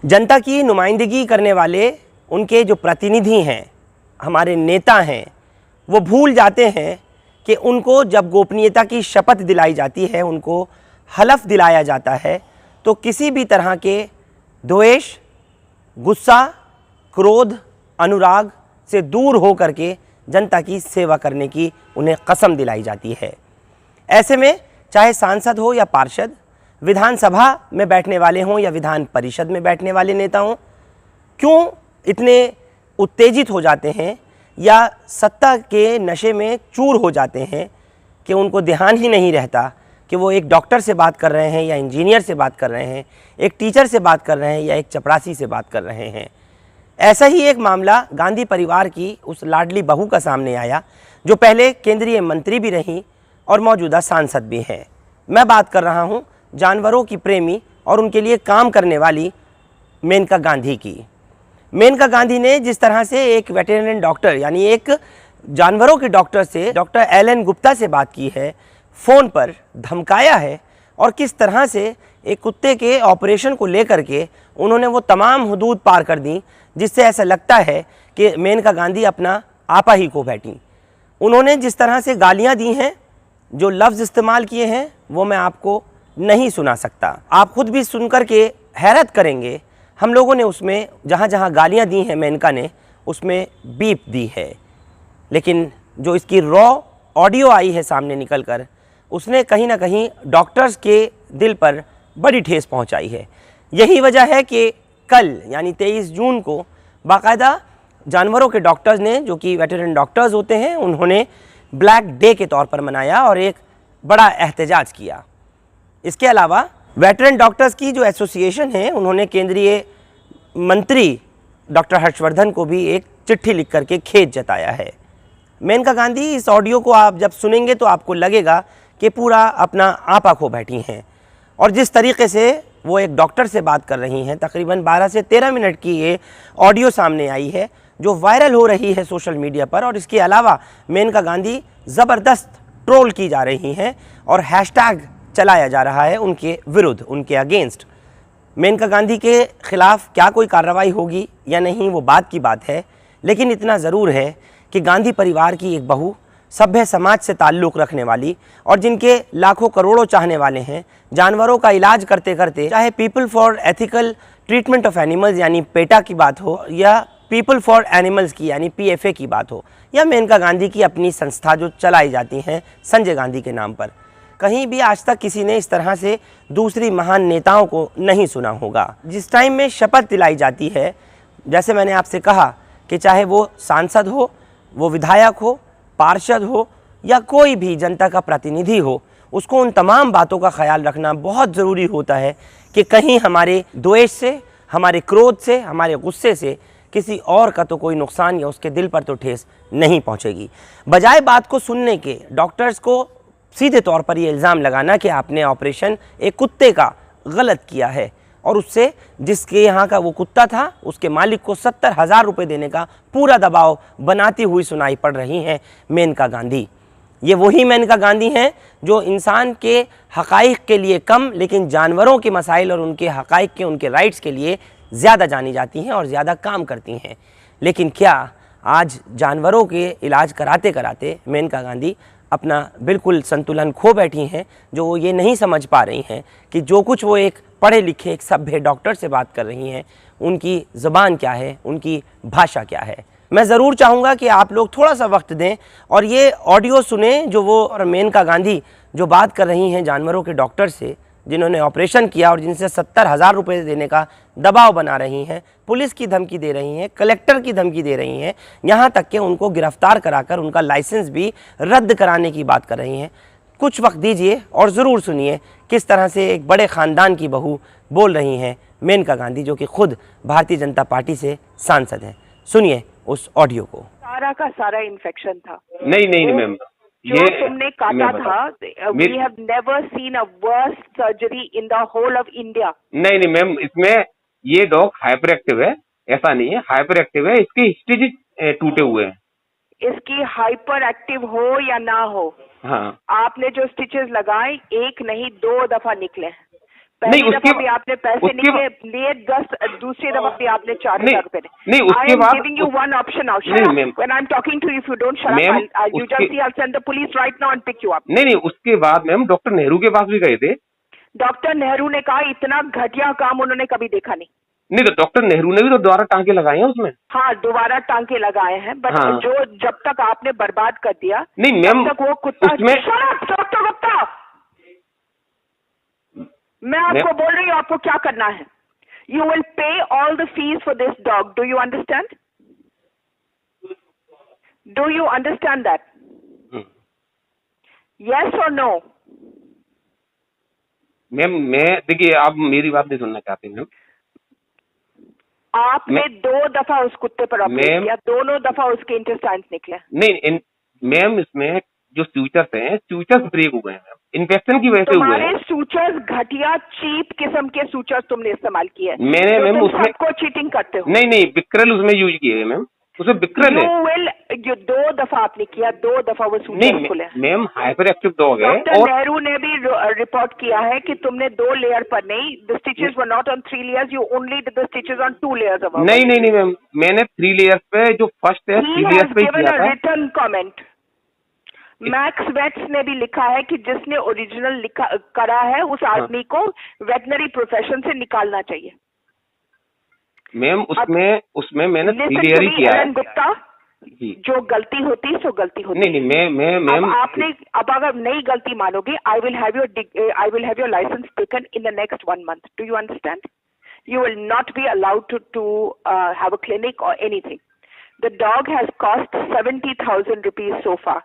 जनता की नुमाइंदगी करने वाले उनके जो प्रतिनिधि हैं, हमारे नेता हैं, वो भूल जाते हैं कि उनको जब गोपनीयता की शपथ दिलाई जाती है, उनको हलफ दिलाया जाता है, तो किसी भी तरह के द्वेष, गुस्सा, क्रोध, अनुराग से दूर हो करके जनता की सेवा करने की उन्हें कसम दिलाई जाती है। ऐसे में चाहे सांसद हो या पार्षद, विधानसभा में बैठने वाले हों या विधान परिषद में बैठने वाले नेता हों, क्यों इतने उत्तेजित हो जाते हैं या सत्ता के नशे में चूर हो जाते हैं कि उनको ध्यान ही नहीं रहता कि वो एक डॉक्टर से बात कर रहे हैं या इंजीनियर से बात कर रहे हैं, एक टीचर से बात कर रहे हैं या एक चपरासी से बात कर रहे हैं। ऐसा ही एक मामला गांधी परिवार की उस लाडली बहू का सामने आया, जो पहले केंद्रीय मंत्री भी रहीं और मौजूदा सांसद भी हैं। मैं बात कर रहा हूं जानवरों की प्रेमी और उनके लिए काम करने वाली मेनका गांधी की। मेनका गांधी ने जिस तरह से एक वेटेरिनरी डॉक्टर यानी एक जानवरों के डॉक्टर से, डॉक्टर एलन गुप्ता से बात की है, फ़ोन पर धमकाया है और किस तरह से एक कुत्ते के ऑपरेशन को लेकर के उन्होंने वो तमाम हदूद पार कर दी, जिससे ऐसा लगता है कि मेनका गांधी अपना आपा ही खो बैठी। उन्होंने जिस तरह से गालियां दी हैं, जो लफ्ज़ इस्तेमाल किए हैं, वो मैं आपको नहीं सुना सकता। आप खुद भी सुनकर के हैरत करेंगे। हम लोगों ने उसमें जहाँ जहाँ गालियाँ दी हैं मेनका ने, उसमें बीप दी है, लेकिन जो इसकी रॉ ऑडियो आई है सामने निकल कर, उसने कहीं ना कहीं डॉक्टर्स के दिल पर बड़ी ठेस पहुँचाई है। यही वजह है कि कल यानी 23 जून को बाकायदा जानवरों के डॉक्टर्स ने, जो कि वेटरनरी डॉक्टर्स होते हैं, उन्होंने ब्लैक डे के तौर पर मनाया और एक बड़ा एहतजाज किया। इसके अलावा वेटरन डॉक्टर्स की जो एसोसिएशन है, उन्होंने केंद्रीय मंत्री डॉक्टर हर्षवर्धन को भी एक चिट्ठी लिख करके खेद जताया है। मेनका गांधी, इस ऑडियो को आप जब सुनेंगे तो आपको लगेगा कि पूरा अपना आपा खो बैठी हैं और जिस तरीके से वो एक डॉक्टर से बात कर रही हैं, तकरीबन 12 से 13 मिनट की ये ऑडियो सामने आई है जो वायरल हो रही है सोशल मीडिया पर। और इसके अलावा मेनका गांधी ज़बरदस्त ट्रोल की जा रही हैं और हैशटैग चलाया जा रहा है उनके विरुद्ध, उनके अगेंस्ट। मेनका गांधी के ख़िलाफ़ क्या कोई कार्रवाई होगी या नहीं, वो बात की बात है, लेकिन इतना ज़रूर है कि गांधी परिवार की एक बहू, सभ्य समाज से ताल्लुक़ रखने वाली और जिनके लाखों करोड़ों चाहने वाले हैं, जानवरों का इलाज करते करते, चाहे people for ethical treatment of animals यानी पेटा की बात हो या पीपल फॉर एनिमल्स की यानी PFA की बात हो, या मेनका गांधी की अपनी संस्था जो चलाई जाती हैं संजय गांधी के नाम पर, कहीं भी आज तक किसी ने इस तरह से दूसरी महान नेताओं को नहीं सुना होगा। जिस टाइम में शपथ दिलाई जाती है, जैसे मैंने आपसे कहा कि चाहे वो सांसद हो, वो विधायक हो, पार्षद हो या कोई भी जनता का प्रतिनिधि हो, उसको उन तमाम बातों का ख्याल रखना बहुत ज़रूरी होता है कि कहीं हमारे द्वेष से, हमारे क्रोध से, हमारे गुस्से से किसी और का तो कोई नुकसान या उसके दिल पर तो ठेस नहीं पहुंचेगी। बजाय बात को सुनने के डॉक्टर्स को सीधे तौर पर ये इल्ज़ाम लगाना कि आपने ऑपरेशन एक कुत्ते का गलत किया है और उससे, जिसके यहाँ का वो कुत्ता था, उसके मालिक को 70,000 रुपये देने का पूरा दबाव बनाती हुई सुनाई पड़ रही हैं मेनका गांधी। ये वही मेनका गांधी हैं जो इंसान के हक़ाइक़ के लिए कम, लेकिन जानवरों के मसाइल और उनके हक़ाइक़ के, उनके राइट्स के लिए ज़्यादा जानी जाती हैं और ज़्यादा काम करती हैं। लेकिन क्या आज जानवरों के इलाज कराते कराते मेनका गांधी अपना बिल्कुल संतुलन खो बैठी हैं, जो वो ये नहीं समझ पा रही हैं कि जो कुछ वो एक पढ़े लिखे, एक सभ्य डॉक्टर से बात कर रही हैं, उनकी ज़ुबान क्या है, उनकी भाषा क्या है। मैं ज़रूर चाहूँगा कि आप लोग थोड़ा सा वक्त दें और ये ऑडियो सुने जो वो और मेनका गांधी जो बात कर रही हैं जानवरों के डॉक्टर से, जिन्होंने ऑपरेशन किया और जिनसे 70,000 रुपये देने का दबाव बना रही हैं, पुलिस की धमकी दे रही हैं, कलेक्टर की धमकी दे रही हैं, यहाँ तक कि उनको गिरफ्तार कराकर उनका लाइसेंस भी रद्द कराने की बात कर रही हैं। कुछ वक्त दीजिए और ज़रूर सुनिए किस तरह से एक बड़े ख़ानदान की बहू बोल रही हैं मेनका गांधी, जो कि खुद भारतीय जनता पार्टी से सांसद हैं। सुनिए उस ऑडियो को। सारा का सारा इन्फेक्शन था। नहीं नहीं मैम, जो तुमने काटा था, we have never seen a worse surgery in the whole of India. नहीं नहीं मैम, इसमें ये डॉग हाइपर एक्टिव है, ऐसा नहीं है, हाइपर एक्टिव है, इसके स्टिच टूटे हुए हैं। इसकी हाइपर एक्टिव हो या ना हो, हाँ, आपने जो स्टिचेस लगाए, एक नहीं 2 दफा निकले। पहली नहीं, दफा भी आपने पैसे उसके लिए 10, दूसरी दफा भी आपने 4,000 रुपए नहीं, उसके बाद giving you one option now. नहीं, ma'am. When I'm talking to you, if you don't shut ma'am, up, you just see, I'll send the police right now and pick you up. नहीं, उसके बाद मैम डॉक्टर नेहरू के पास भी गए थे. Doctor Nehru ने कहा इतना घटिया काम उन्होंने कभी देखा नहीं. नहीं, तो डॉक्टर नेहरू ने भी तो दोबारा टांके लगाए हैं उसमें. हाँ, दोबारा टांके लगाए हैं, बट हाँ. जो जब तक आपने बर्बाद कर दिया, नहीं मैम, तब तक वो कुत्ता. उसमें डॉक्टर गुप्ता, मैं आपको बोल रही हूँ आपको क्या करना है. You will pay all the fees for this dog. Do you understand? Do you understand that? Yes और नो? मैम, मैं देखिए, आप मेरी बात नहीं सुनना चाहते मैम. आपने 2 दफा उस कुत्ते पर ऑपरेट मैम, किया, दोनों दफा उसके इंटेस्टाइन्स निकले. नहीं मैम, इसमें जो सूचर्स हैं, सूचर्स ब्रेक हो गए हैं मैम, इन्फेक्शन की वजह से हुए तुम्हारे हैं. सूचर्स घटिया चीप किस्म के सूचर्स तुमने इस्तेमाल किए. मैंने मैम उसमें सबको चीटिंग करते हो. नहीं, बिक्रल उसमें यूज किए हैं मैम, उसमें बिक्रल है. जो 2 दफा आपने किया, 2 दफा वो सूचर्स खुले. नहीं मैम, हाइपर एक्टिव डॉग है. डॉक्टर और नेहरू ने भी रिपोर्ट किया है कि तुमने 2 लेयर पर नहीं, the stitches were not on 3 layers, you only did the stitches on 2 layers above. नहीं मैम, मैंने 3 लेयर्स पे, जो फर्स्ट है 3 लेयर्स पे ही किया था. Return comment. मैक्स वेट्स ने भी लिखा है कि जिसने ओरिजिनल करा है उस आदमी को वेटनरी प्रोफेशन से निकालना चाहिए. मैम, उसमें मैंने 3 लेयर ही किया है. गुप्ता, जो गलती होती सो गलती होती. नहीं मैम, आपने अब अगर नई गलती मानोगे, I will have your licence taken in the next 1 month. Do you understand? You will not be allowed to have a clinic or anything. The dog has cost 70,000 rupees so far.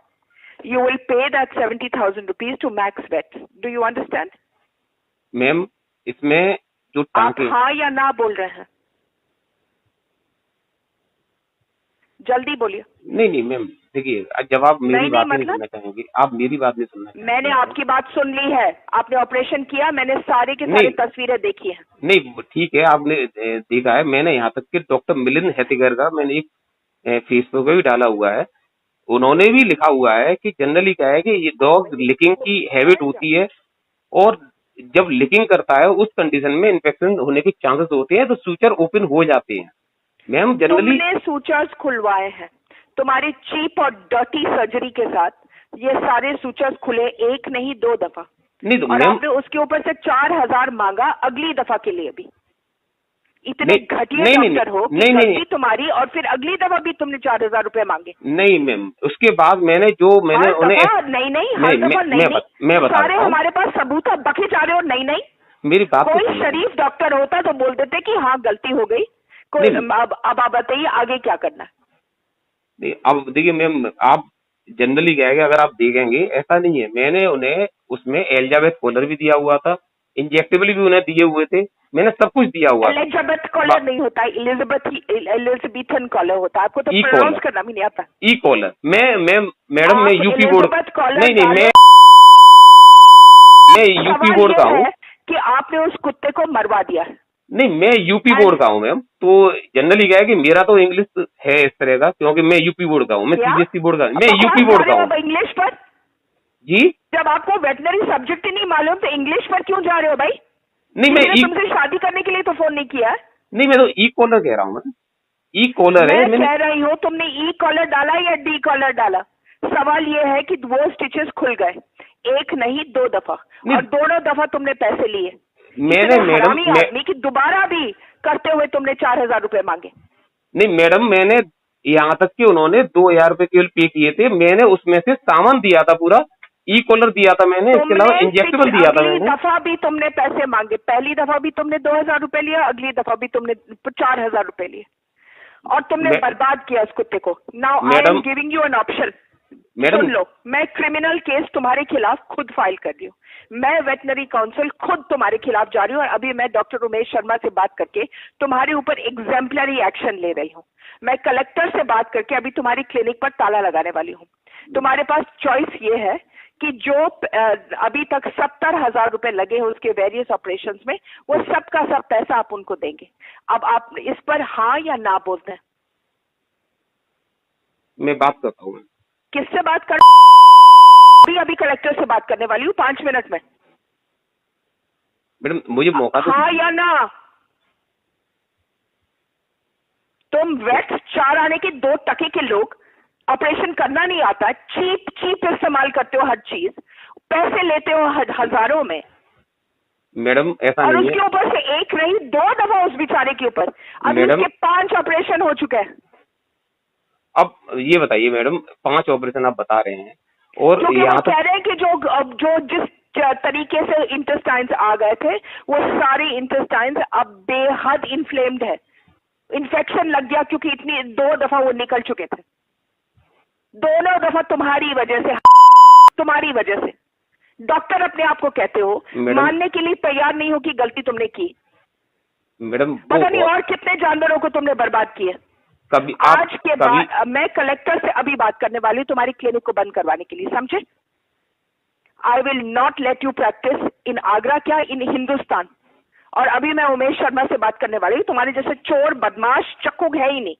You will pay that 70,000 rupees to Max Vet. Do you understand? Ma'am, इसमें जो आप टांके, हाँ या ना बोल रहे हैं? जल्दी बोलिए. नहीं मैम, देखिए, जब आप मेरी बात नहीं मतलब? सुनना चाहेंगे, आप मेरी बात नहीं सुनना चाहेंगे. मैंने आपकी बात सुन ली है. आपने ऑपरेशन किया, मैंने सारे के सारे तस्वीरें देखी हैं. नहीं, ठीक है, आपने देखा है. मैंने यहाँ तक कि डॉक्टर मिलिंद हेतिगर का मैंने एक फेसबुक पे भी डाला हुआ है. उन्होंने भी लिखा हुआ है कि जनरली क्या है कि ये डॉग लिकिंग की हैबिट होती है, और जब लिकिंग करता है उस कंडीशन में इन्फेक्शन होने के चांसेस होते हैं, तो सूचर ओपन हो जाते हैं मैम. जनरली तुमने सूचर्स खुलवाए हैं तुम्हारी चीप और डर्टी सर्जरी के साथ. ये सारे सूचर्स खुले, 1 नहीं 2 दफा. नहीं तो और मैम, आपने उसके ऊपर से 4,000 मांगा अगली दफा के लिए भी. इतने घटिया डॉक्टर हो कि गलती तुम्हारी, और फिर अगली दफा भी तुमने 4,000 रुपए मांगे. नहीं मैम, उसके बाद मैंने उन्हें नहीं हर दफा नहीं. सारे हमारे पास सबूत है, बके जा रहे हो. नहीं मेरी बात कोई शरीफ डॉक्टर होता तो बोल देते कि हाँ गलती हो गई. कोई अब आप बताइए आगे क्या करना है. अब देखिए मैम, आप जनरली क्या है कि अगर आप देखेंगे, ऐसा नहीं है. मैंने उन्हें उसमें एलिजाबेथ कॉलर भी दिया हुआ था, इंजेक्टेबल भी उन्हें दिए हुए थे, मैंने सब कुछ दिया हुआ. एलिजाबेथ कॉलर नहीं होता, एलिजाबेथन कॉलर होता है. आपको तो प्रोनाउंस करना भी नहीं आता. ई कॉलर. मैडम मैं यूपी बोर्ड, नहीं मैं यूपी बोर्ड का हूँ कि आपने उस कुत्ते को मरवा दिया. नहीं, मैं यूपी बोर्ड का हूँ मैम. तो जनरली क्या है कि मेरा तो इंग्लिश है इस तरह का, क्योंकि मैं यूपी बोर्ड का हूँ. मैं सीबीएसई बोर्ड का, मैं यूपी बोर्ड का हूँ. इंग्लिश पर जी, जब आपको वेटनरी सब्जेक्ट ही नहीं मालूम तो इंग्लिश पर क्यों जा रहे हो भाई? नहीं, मैं तुमसे शादी करने के लिए तो फोन नहीं किया है. नहीं, मैं तो ई कॉलर कह रहा हूँ. ई कॉलर है. मैं कह रही हूँ तुमने ई कॉलर डाला या डी कॉलर डाला. सवाल ये है कि वो स्टिचेस खुल गए, 1 नहीं 2 दफा, और दोनों दफा तुमने पैसे लिए. मैंने मैडम आदमी की दोबारा भी करते हुए तुमने 4,000 रुपए मांगे. नहीं मैडम, मैंने यहाँ तक कि उन्होंने 2,000 रुपए केवल पे किए थे. मैंने उसमें से सामान दिया था, पूरा ई कॉलर दिया था मैंने, इसके अलावा इंजेक्टेबल दिया था मैंने. अगली दफा भी तुमने पैसे मांगे. पहली दफा भी तुमने 2,000 रुपए लिया, अगली दफा भी तुमने 4,000 रुपए लिए, और तुमने बर्बाद किया उस कुत्ते को. Now I am giving you an option. सुन लो, मैं क्रिमिनल केस तुम्हारे खिलाफ खुद फाइल कर रही हूँ. मैं वेटनरी काउंसिल खुद तुम्हारे खिलाफ जा रही हूँ, और अभी मैं डॉक्टर उमेश शर्मा से बात करके तुम्हारे ऊपर एग्जाम्पलरी एक्शन ले रही हूँ. मैं कलेक्टर से बात करके अभी तुम्हारी क्लिनिक पर ताला लगाने वाली हूँ. तुम्हारे पास चॉइस ये है कि जो अभी तक 70,000 रुपए लगे हैं उसके वेरियस ऑपरेशंस में, वो सब का सब पैसा आप उनको देंगे. अब आप इस पर हाँ या ना बोलते हैं? मैं बात करता हूँ. किससे बात कर? अभी कलेक्टर से बात करने वाली हूँ 5 मिनट में. मैडम मुझे मौका तो हाँ या ना? तुम वेट 4 आने के 2 टके के लोग, ऑपरेशन करना नहीं आता, चीप चीप इस्तेमाल करते हो हर चीज, पैसे लेते हो हजारों में। मैडम ऐसा और नहीं उसके है। ऊपर से एक नहीं 2 दफा उस बेचारे के ऊपर, अभी मैडम उसके 5 ऑपरेशन हो चुके हैं। अब ये बताइए मैडम, 5 ऑपरेशन आप बता रहे हैं और क्योंकि वो यहाँ कह तक रहे हैं कि जो जिस तरीके से इंटेस्टाइन्स आ गए थे, वो सारे इंटेस्टाइन्स अब बेहद इन्फ्लेम्ड है, इन्फेक्शन लग गया, क्योंकि इतनी 2 दफा वो निकल चुके थे, दोनों दफा तुम्हारी वजह से, तुम्हारी वजह से। डॉक्टर अपने आप को कहते हो, मानने के लिए तैयार नहीं हो कि गलती तुमने की। मैडम पता नहीं और कितने जानवरों को तुमने बर्बाद किए। कभी आज के बाद मैं कलेक्टर से अभी बात करने वाली हूँ तुम्हारी क्लिनिक को बंद करवाने के लिए, समझे? I will not let you practice in Agra, क्या इन हिंदुस्तान। और अभी मैं उमेश शर्मा से बात करने वाली हूँ, तुम्हारे जैसे चोर बदमाश चक्कू है ही नहीं।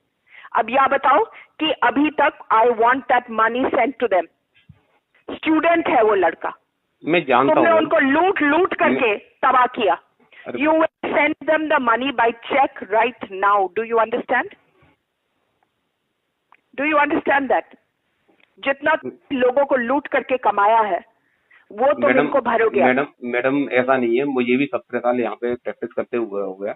अब यह बताओ कि अभी तक I want that money send to them. Student है वो लड़का, मैं जानता हूँ, तुमने उनको लूट लूट करके तबाह किया। अरे you will send them the money by cheque right now, do you understand? Do you understand that? जितना लोगों को लूट करके कमाया है वो तुम इनको भरोगे। मैडम ऐसा नहीं है, मुझे भी 17 साल यहाँ पे प्रैक्टिस करते हुए हो गया।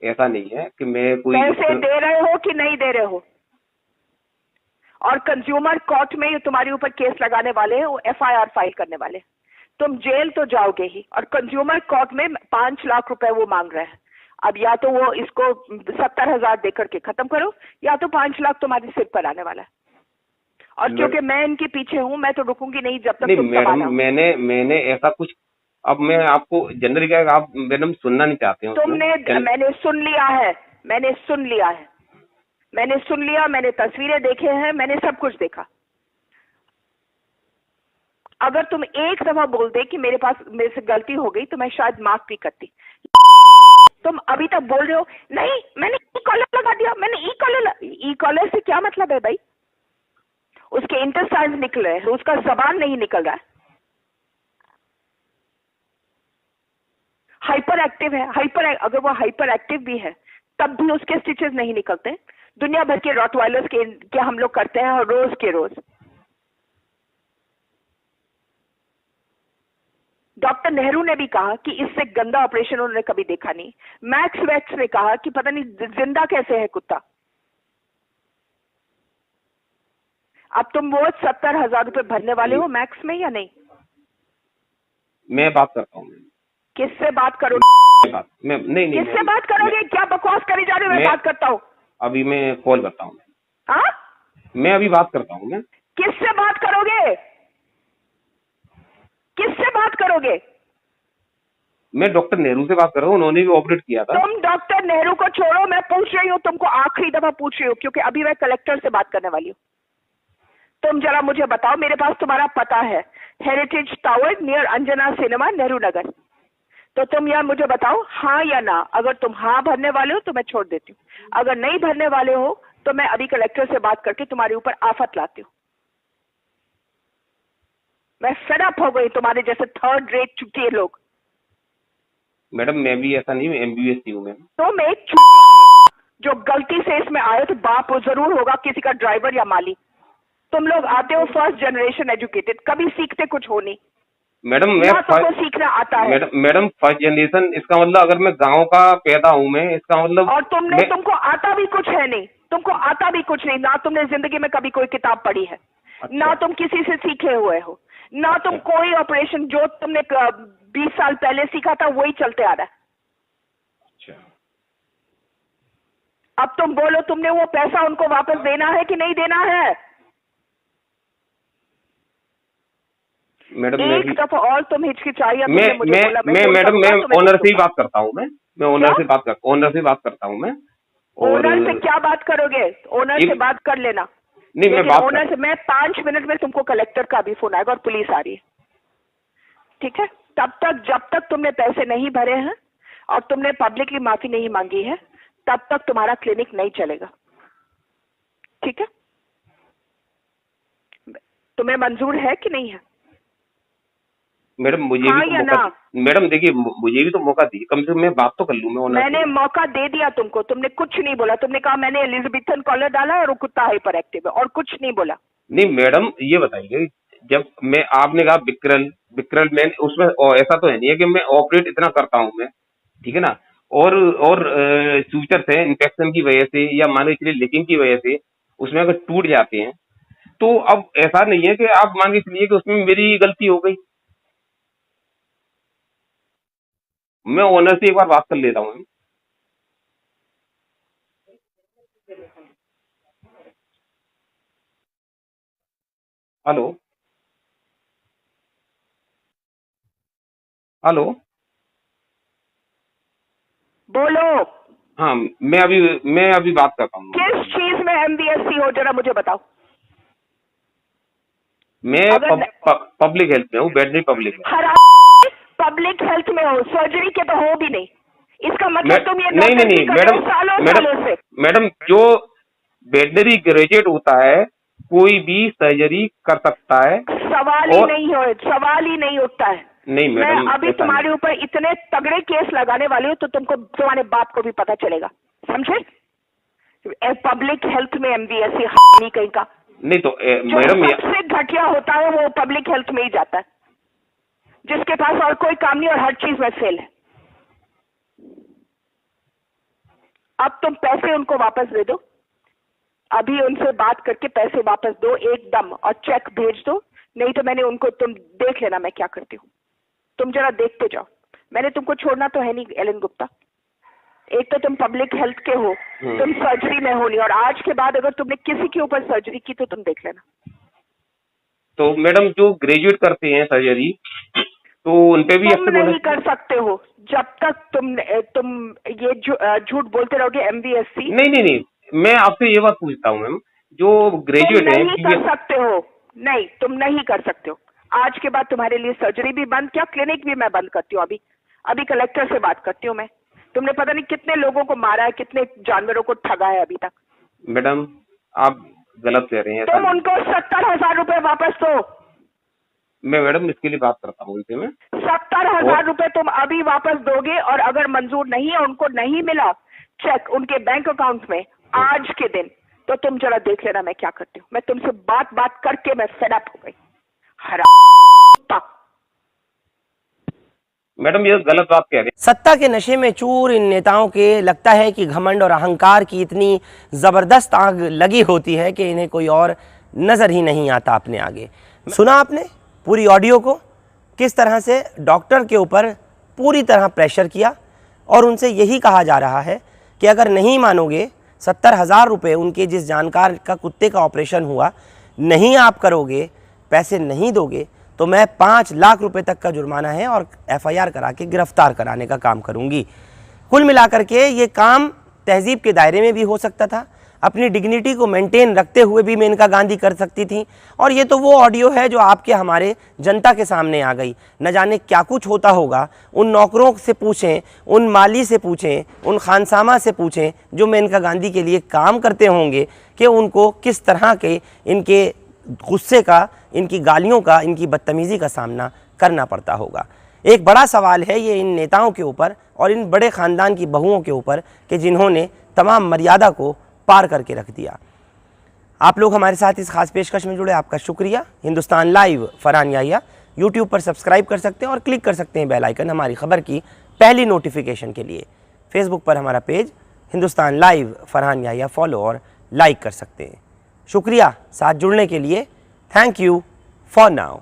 ऐसा नहीं है कि मैं कोई पैसे दे रहे हो कि नहीं दे रहे हो? और कंज्यूमर कोर्ट में ये तुम्हारे ऊपर केस लगाने वाले हैं, वो FIR फाइल करने वाले। तुम जेल तो जाओगे ही, और कंज्यूमर कोर्ट में 5 लाख रुपए वो मांग रहे हैं। अब या तो वो इसको 70,000 देकर के खत्म करो, या तो 5 लाख तुम्हारे सिर पर आने वाला है। और क्योंकि मैं इनके पीछे हूं, मैं तो रुकूंगी नहीं जब तक नहीं तुम मैडम, मैंने ऐसा कुछ, अब मैं आपको जनरली क्या, आप मैडम सुनना नहीं चाहते हो तुमने, मैंने सुन लिया है, मैंने सुन लिया है, मैंने सुन लिया, मैंने तस्वीरें देखे हैं, मैंने सब कुछ देखा। अगर तुम एक दफा बोल दे कि मेरे से गलती हो गई, तो मैं शायद माफ भी करती। तुम अभी तक बोल रहे हो नहीं मैंने ई कॉलर लगा दिया, मैंने ई कॉलर से क्या मतलब है भाई? उसके इंटेस्टाइन्स निकल रहे हैं, उसका जबान नहीं निकल रहा है। हाइपर एक्टिव है, अगर वो हाइपर एक्टिव भी है तब भी उसके स्टिचेस नहीं निकलते। दुनिया भर के रॉटवाइलर्स के हम लोग करते हैं, और रोज के रोज। डॉक्टर नेहरू ने भी कहा कि इससे गंदा ऑपरेशन उन्होंने कभी देखा नहीं। मैक्स वैक्स ने कहा कि पता नहीं जिंदा कैसे है कुत्ता। अब तुम वो 70,000 रुपए भरने वाले हो मैक्स में या नहीं? मैं बात करता हूँ। किससे बात करोगे? नहीं किससे बात करोगे? क्या बकवास करी जा रही हो? मैं बात करता हूँ, अभी मैं कॉल करता हूँ। हाँ, मैं अभी बात करता हूँ। मैं किससे बात करोगे? किससे बात करोगे? मैं डॉक्टर नेहरू से बात कर रहा हूँ, उन्होंने भी ऑपरेट किया था। तुम डॉक्टर नेहरू को छोड़ो, मैं पूछ रही हूँ तुमको, आखिरी दफा पूछ रही हूँ, क्योंकि अभी मैं कलेक्टर से बात करने वाली हूँ। तुम जरा मुझे बताओ, मेरे पास तुम्हारा पता है, heritage tower near Anjana cinema, Nehru Nagar. तो तुम यार मुझे बताओ हाँ या ना। अगर तुम हाँ भरने वाले हो तो मैं छोड़ देती हूँ, अगर नहीं भरने वाले हो तो मैं अभी कलेक्टर से बात करके तुम्हारे ऊपर आफत लाती हूँ। मैं फेड अप हो गई तुम्हारे जैसे 3rd रेट चुतिए लोग। मैडम मैं भी ऐसा नहीं हूँ, MBBS हूँ मैम। तुम एक जो गलती से इसमें आए तो बाप जरूर होगा किसी का ड्राइवर या माली। तुम लोग आते हो फर्स्ट जनरेशन एजुकेटेड, कभी सीखते कुछ हो नहीं। मैडम मैं तुमको सीखना आता है। मैडम फर्स्ट जनरेशन, इसका मतलब अगर मैं गांव का पैदा हूँ मैं, इसका मतलब। और तुमको आता भी कुछ है नहीं, तुमको आता भी कुछ नहीं। ना तुमने जिंदगी में कभी कोई किताब पढ़ी है, अच्छा। ना तुम किसी से सीखे हुए हो, ना तुम कोई ऑपरेशन जो तुमने 20 साल पहले सीखा था वही चलते आ रहा है। अच्छा। अब तुम बोलो तुमने वो पैसा उनको वापस देना है कि नहीं देना है? मैडम एक दफा और तुम हिचकिचाई, मैडम मैं ओनर से ही बात करता हूँ। मैं ओनर से बात करता हूँ मैं। ओनर से क्या बात करोगे? ओनर से बात कर लेना। नहीं, मैं बात ओनर से मैं 5 मिनट में तुमको कलेक्टर का भी फोन आएगा और पुलिस आ रही है, ठीक है? तब तक जब तक तुमने पैसे नहीं भरे हैं और तुमने पब्लिकली माफी नहीं मांगी है, तब तक तुम्हारा क्लिनिक नहीं चलेगा, ठीक है? तुम्हें मंजूर है कि नहीं है? मैडम मुझे हाँ भी तो या मौका ना? मैडम देखिए मुझे भी तो मौका दीजिए, कम से कम मैं बात तो कर लूँ मैं ऑनर मैंने से। मौका दे दिया तुमको, तुमने कुछ नहीं बोला। तुमने कहा मैंने एलिजाबेथन कॉलर डाला है और वो कुत्ता हाइपर एक्टिव है, और कुछ नहीं बोला। नहीं मैडम ये बताइए, जब मैं आपने कहा विक्रल विक्रल मैं उसमें ऐसा तो है नहीं है कि मैं ऑपरेट इतना करता हूँ मैं, ठीक है ना, और फ्यूचर्स है इन्फेक्शन की वजह से या मान के चलिए लीकिंग की वजह से उसमें अगर टूट जाते हैं, तो अब ऐसा नहीं है कि आप मान के चलिए कि उसमें मेरी गलती हो गई। मैं ओनर से एक बार बात कर लेता हूँ। Hello hello. बोलो, हाँ मैं अभी बात करता हूँ। किस चीज में MBSC हो, जरा मुझे बताओ। मैं अगर पब्लिक हेल्थ में हूँ, वेटनरी पब्लिक हेल्थ। हर पब्लिक हेल्थ में हो, सर्जरी के तो हो भी नहीं। इसका मतलब तुम ये नहीं नौटंकी कर रहे हो मैडम सालों मैडम सालों से। मैडम जो वेटनरी ग्रेजुएट होता है कोई भी सर्जरी कर सकता है। सवाल ही नहीं हो, सवाल ही नहीं उठता है। नहीं मैडम, मैं अभी ऐसा तुम्हारे नहीं। ऊपर इतने तगड़े केस लगाने वाली हूँ तो तुमको तुम्हारे बाप को भी पता चलेगा, समझे? पब्लिक हेल्थ में MBSC नहीं कहीं का। नहीं तो जो मैडम सबसे घटिया होता है वो पब्लिक हेल्थ में ही जाता है, जिसके पास और कोई काम नहीं और हर चीज में फेल है। अब तुम पैसे उनको वापस दे दो, अभी उनसे बात करके पैसे वापस दो एकदम, और चेक भेज दो। नहीं तो मैंने उनको, तुम देख लेना मैं क्या करती हूँ, तुम जरा देखते जाओ। मैंने तुमको छोड़ना तो है नहीं एलन गुप्ता। एक तो तुम पब्लिक हेल्थ के हो, तुम सर्जरी में हो नहीं, और आज के बाद अगर तुमने किसी के ऊपर सर्जरी की तो तुम देख लेना। तो मैडम जो ग्रेजुएट करते हैं सर्जरी तो उनपे भी तुम नहीं कर सकते हो जब तक तुम ये झूठ बोलते रहोगे MBSC। नहीं मैं आपसे ये बात पूछता हूँ मैम, जो ग्रेजुएट तुम है नहीं कर सकते हो, नहीं तुम नहीं कर सकते हो। आज के बाद तुम्हारे लिए सर्जरी भी बंद, क्या क्लिनिक भी मैं बंद करती हूँ। अभी कलेक्टर से बात करती हूँ मैं। तुमने पता नहीं कितने लोगों को मारा है, कितने जानवरों को ठगा है अभी तक। मैडम आप गलत कह रहे हैं। तुम उनको 70,000 रुपए वापस दो। मैं मैडम इसके लिए बात करता हूँ उनसे मैं। 70,000 रुपए तुम अभी वापस दोगे, और अगर मंजूर नहीं है, उनको नहीं मिला चेक उनके बैंक अकाउंट में आज के दिन, तो तुम जरा देख लेना मैं क्या करती हूँ। मैं तुमसे बात करके मैं फेड अप हो गई। मैडम ये गलत बात कह रहे हैं। सत्ता के नशे में चूर इन नेताओं के लगता है कि घमंड और अहंकार की इतनी ज़बरदस्त आग लगी होती है कि इन्हें कोई और नज़र ही नहीं आता अपने आगे। सुना आपने पूरी ऑडियो को, किस तरह से डॉक्टर के ऊपर पूरी तरह प्रेशर किया, और उनसे यही कहा जा रहा है कि अगर नहीं मानोगे 70,000 रुपये उनके जिस जानकार का कुत्ते का ऑपरेशन हुआ नहीं आप करोगे, पैसे नहीं दोगे, तो मैं 5 लाख रुपए तक का जुर्माना है और FIR करा के गिरफ्तार कराने का काम करूंगी। कुल मिलाकर के ये काम तहजीब के दायरे में भी हो सकता था, अपनी डिग्निटी को मेंटेन रखते हुए भी मेनका गांधी कर सकती थी। और ये तो वो ऑडियो है जो आपके हमारे जनता के सामने आ गई। न जाने क्या कुछ होता होगा। उन नौकरों से पूछें, उन माली से पूछें, उन खानसामा से पूछें जो मेनका गांधी के लिए काम करते होंगे कि उनको किस तरह के इनके गुस्से का, इनकी गालियों का, इनकी बदतमीज़ी का सामना करना पड़ता होगा। एक बड़ा सवाल है ये इन नेताओं के ऊपर और इन बड़े ख़ानदान की बहुओं के ऊपर कि जिन्होंने तमाम मर्यादा को पार करके रख दिया। आप लोग हमारे साथ इस खास पेशकश में जुड़े, आपका शुक्रिया। हिंदुस्तान लाइव फरहान याहिया यूट्यूब पर सब्सक्राइब कर सकते हैं और क्लिक कर सकते हैं बेल आइकन हमारी खबर की पहली नोटिफिकेशन के लिए। फेसबुक पर हमारा page Hindustan live Farhan Yahiya follow और लाइक कर सकते हैं। शुक्रिया साथ जुड़ने के लिए। Thank you for now.